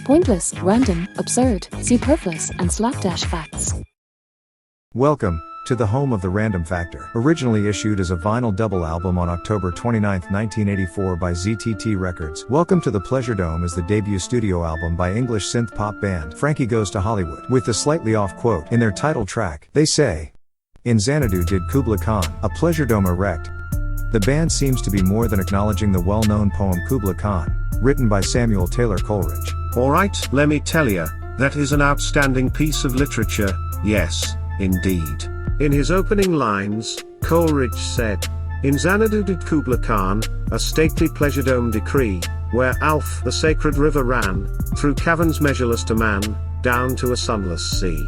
Pointless, random, absurd, superfluous, and slapdash facts. Welcome to the home of the Random Factor. Originally issued as a vinyl double album on October 29, 1984 by ZTT Records. Welcome to the Pleasure Dome is the debut studio album by English synth pop band Frankie Goes To Hollywood. With the slightly off quote in their title track, they say, "In Xanadu did Kubla Khan a pleasure dome erect." The band seems to be more than acknowledging the well-known poem Kubla Khan, written by Samuel Taylor Coleridge. Alright, let me tell ya, that is an outstanding piece of literature, yes, indeed. In his opening lines, Coleridge said, "In Xanadu did Kubla Khan a stately pleasure dome decree, where Alph the sacred river ran, through caverns measureless to man, down to a sunless sea."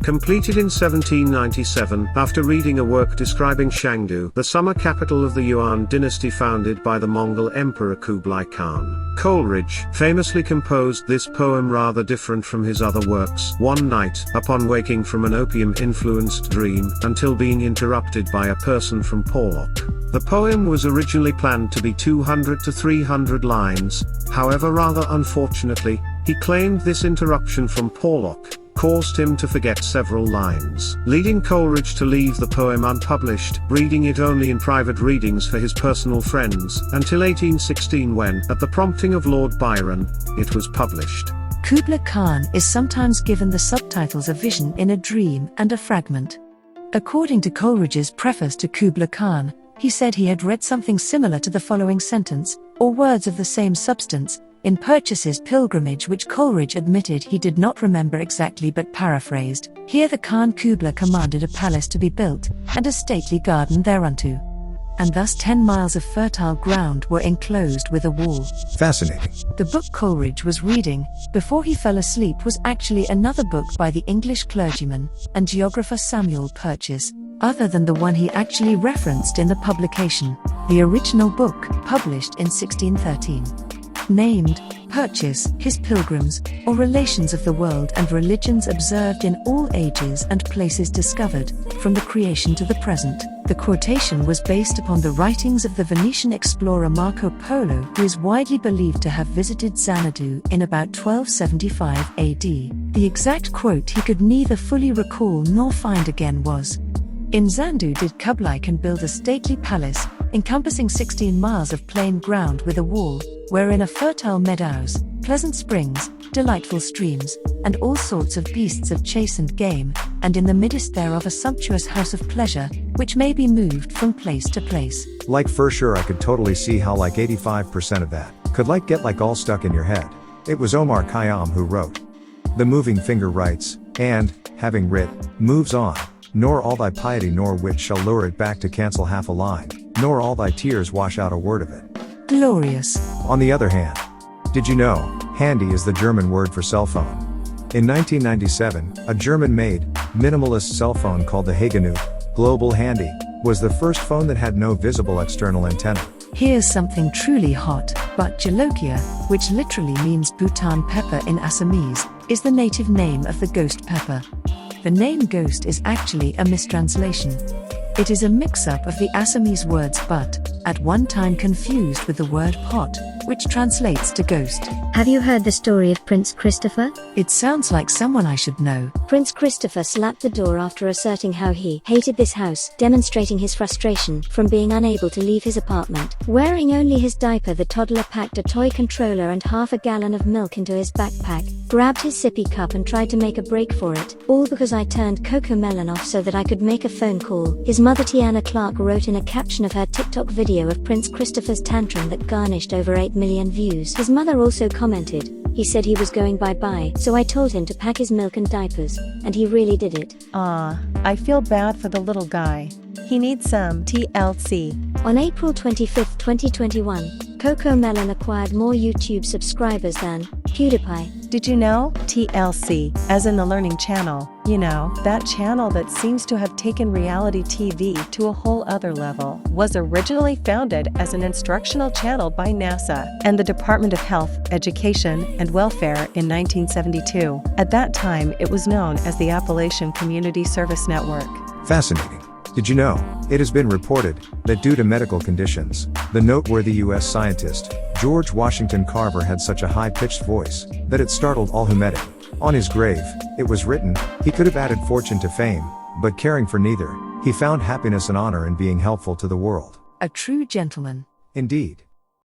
Completed in 1797, after reading a work describing Xanadu, the summer capital of the Yuan dynasty founded by the Mongol emperor Kublai Khan. Coleridge famously composed this poem rather different from his other works, one night, upon waking from an opium-influenced dream, until being interrupted by a person from Porlock. The poem was originally planned to be 200 to 300 lines, however rather unfortunately, he claimed this interruption from Porlock caused him to forget several lines, leading Coleridge to leave the poem unpublished, reading it only in private readings for his personal friends, until 1816 when, at the prompting of Lord Byron, it was published. Kubla Khan is sometimes given the subtitles A Vision in a Dream and A Fragment. According to Coleridge's preface to Kubla Khan, he said he had read something similar to the following sentence, or words of the same substance, in Purchas's Pilgrimage, which Coleridge admitted he did not remember exactly but paraphrased. Here the Khan Kubla commanded a palace to be built, and a stately garden thereunto. And thus 10 miles of fertile ground were enclosed with a wall. Fascinating. The book Coleridge was reading, before he fell asleep, was actually another book by the English clergyman and geographer Samuel Purchas, other than the one he actually referenced in the publication, the original book, published in 1613. Named, Purchas, His Pilgrims, or Relations of the World and Religions Observed in All Ages and Places Discovered, from the Creation to the Present. The quotation was based upon the writings of the Venetian explorer Marco Polo, who is widely believed to have visited Xanadu in about 1275 AD. The exact quote he could neither fully recall nor find again was, "In Xanadu did Kublai Khan build a stately palace, encompassing 16 miles of plain ground with a wall, wherein are fertile meadows, pleasant springs, delightful streams, and all sorts of beasts of chase and game, and in the midst thereof a sumptuous house of pleasure, which may be moved from place to place." Like for sure I could totally see how like 85% of that could get all stuck in your head. It was Omar Khayyam who wrote, "The moving finger writes, and, having writ, moves on, nor all thy piety nor wit shall lure it back to cancel half a line, nor all thy tears wash out a word of it." Glorious. On the other hand, did you know, handy is the German word for cell phone? In 1997, a German-made, minimalist cell phone called the Xanadu Global Handy was the first phone that had no visible external antenna. Here's something truly hot, but Jolokia, which literally means Bhutan pepper in Assamese, is the native name of the ghost pepper. The name ghost is actually a mistranslation. It is a mix-up of the Assamese words but, at one time confused with the word pot, which translates to ghost. Have you heard the story of Prince Christopher? It sounds like someone I should know. Prince Christopher slapped the door after asserting how he hated this house, demonstrating his frustration from being unable to leave his apartment. Wearing only his diaper, the toddler packed a toy controller and half a gallon of milk into his backpack, grabbed his sippy cup and tried to make a break for it, all because I turned CocoMelon off so that I could make a phone call. His mother Tiana Clark wrote in a caption of her TikTok video of Prince Christopher's tantrum that garnished over 8 million views. His mother also commented, "He said he was going bye-bye, so I told him to pack his milk and diapers, and he really did it." I feel bad for the little guy. He needs some TLC. On April 25, 2021, CocoMelon acquired more YouTube subscribers than PewDiePie. Did you know? TLC, as in the Learning Channel, you know, that channel that seems to have taken reality TV to a whole other level, was originally founded as an instructional channel by NASA and the Department of Health, Education, and Welfare in 1972. At that time, it was known as the Appalachian Community Service Network. Fascinating. Did you know, it has been reported that due to medical conditions, the noteworthy U.S. scientist, George Washington Carver had such a high-pitched voice that it startled all who met him. On his grave, it was written, he could have added fortune to fame, but caring for neither, he found happiness and honor in being helpful to the world. A true gentleman. Indeed.